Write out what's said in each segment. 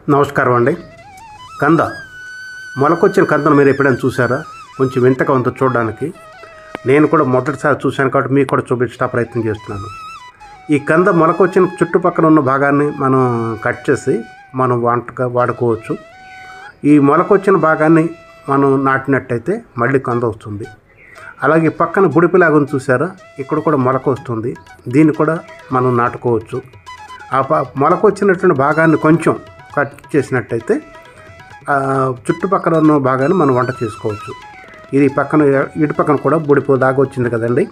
నమస్కారం అండి. కంద మొలకొచ్చిన కందను మీరు ఎప్పుడైనా చూసారా? కొంచెం వింతగా ఉందో చూడడానికి. నేను కూడా మొదటిసారి చూశాను కాబట్టి మీకు కూడా చూపించే ప్రయత్నం చేస్తున్నాను. ఈ కంద మొలకొచ్చిన చుట్టుపక్కల ఉన్న భాగాన్ని మనం కట్ చేసి మనం వంటగా వాడుకోవచ్చు. ఈ మొలకొచ్చిన భాగాన్ని మనం నాటినట్టయితే మళ్ళీ కంద వస్తుంది. అలాగే పక్కన బుడిపిలాగని చూసారా? ఇక్కడ కూడా మొలక వస్తుంది. దీన్ని కూడా మనం నాటుకోవచ్చు. ఆ మొలకొచ్చినటువంటి భాగాన్ని కొంచెం కట్ చేసినట్టయితే చుట్టుపక్కల ఉన్న భాగాన్ని మనం వంట చేసుకోవచ్చు. ఇది పక్కన ఇటు పక్కన కూడా బుడిపో దాకా వచ్చింది కదండి,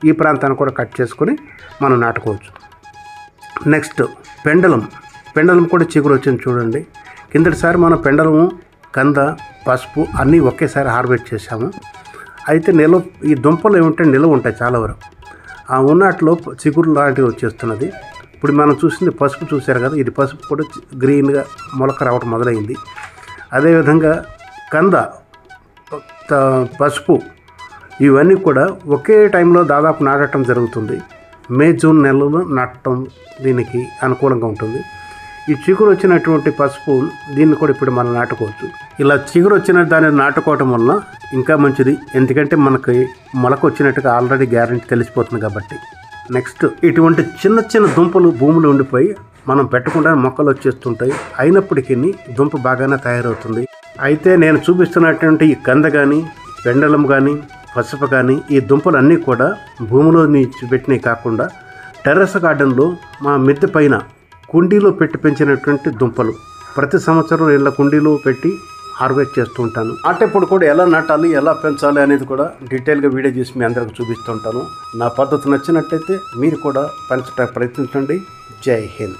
ఈ ప్రాంతాన్ని కూడా కట్ చేసుకొని మనం నాటుకోవచ్చు. నెక్స్ట్ పెండలం కూడా చిగురు వచ్చింది చూడండి. కిందటిసారి మనం పెండలము, కంద, పసుపు అన్నీ ఒకేసారి హార్వెస్ట్ చేసాము. అయితే ఈ దుంపలు ఏమిటంటే నిల్వ ఉంటాయి చాలా వరకు. ఆ ఉన్నట్లో చిగురు లాంటివి వచ్చేస్తున్నది. ఇప్పుడు మనం చూసింది పసుపు చూశారు కదా, ఇది పసుపు కూడా గ్రీన్గా మొలక రావడం మొదలైంది. అదేవిధంగా కంద, పసుపు ఇవన్నీ కూడా ఒకే టైంలో దాదాపు నాటడం జరుగుతుంది. మే, జూన్ నెలలో నాటడం దీనికి అనుకూలంగా ఉంటుంది. ఈ చిగురు వచ్చినటువంటి పసుపు దీన్ని కూడా ఇప్పుడు మనం నాటుకోవచ్చు. ఇలా చిగురు వచ్చిన దాన్ని నాటుకోవటం వల్ల ఇంకా మంచిది, ఎందుకంటే మనకి మొలక వచ్చినట్టుగా ఆల్రెడీ గ్యారెంటీ తెలిసిపోతుంది కాబట్టి. నెక్స్ట్ ఇటువంటి చిన్న చిన్న దుంపలు భూమిలో ఉండిపోయి మనం పెట్టకుండా మొక్కలు వచ్చేస్తుంటాయి. అయినప్పటికీ దుంప బాగానే తయారవుతుంది. అయితే నేను చూపిస్తున్నటువంటి ఈ కంద కానీ, పెండలం కానీ, పసుపు కానీ ఈ దుంపలు అన్నీ కూడా భూమిలో నుంచి పెట్టినవి కాకుండా టెర్రస్ గార్డెన్లో మా మిద్దె పైన కుండీలో పెట్టి పెంచినటువంటి దుంపలు. ప్రతి సంవత్సరం ఇలా కుండీలో పెట్టి హార్వెస్ట్ చేస్తూ ఉంటాను. నాటేప్పుడు కూడా ఎలా నాటాలి, ఎలా పెంచాలి అనేది కూడా డీటెయిల్గా వీడియో చేసి మీ అందరికి చూపిస్తుంటాను. నా పద్ధతి నచ్చినట్టయితే మీరు కూడా పెంచడానికి ప్రయత్నించండి. జై హింద్.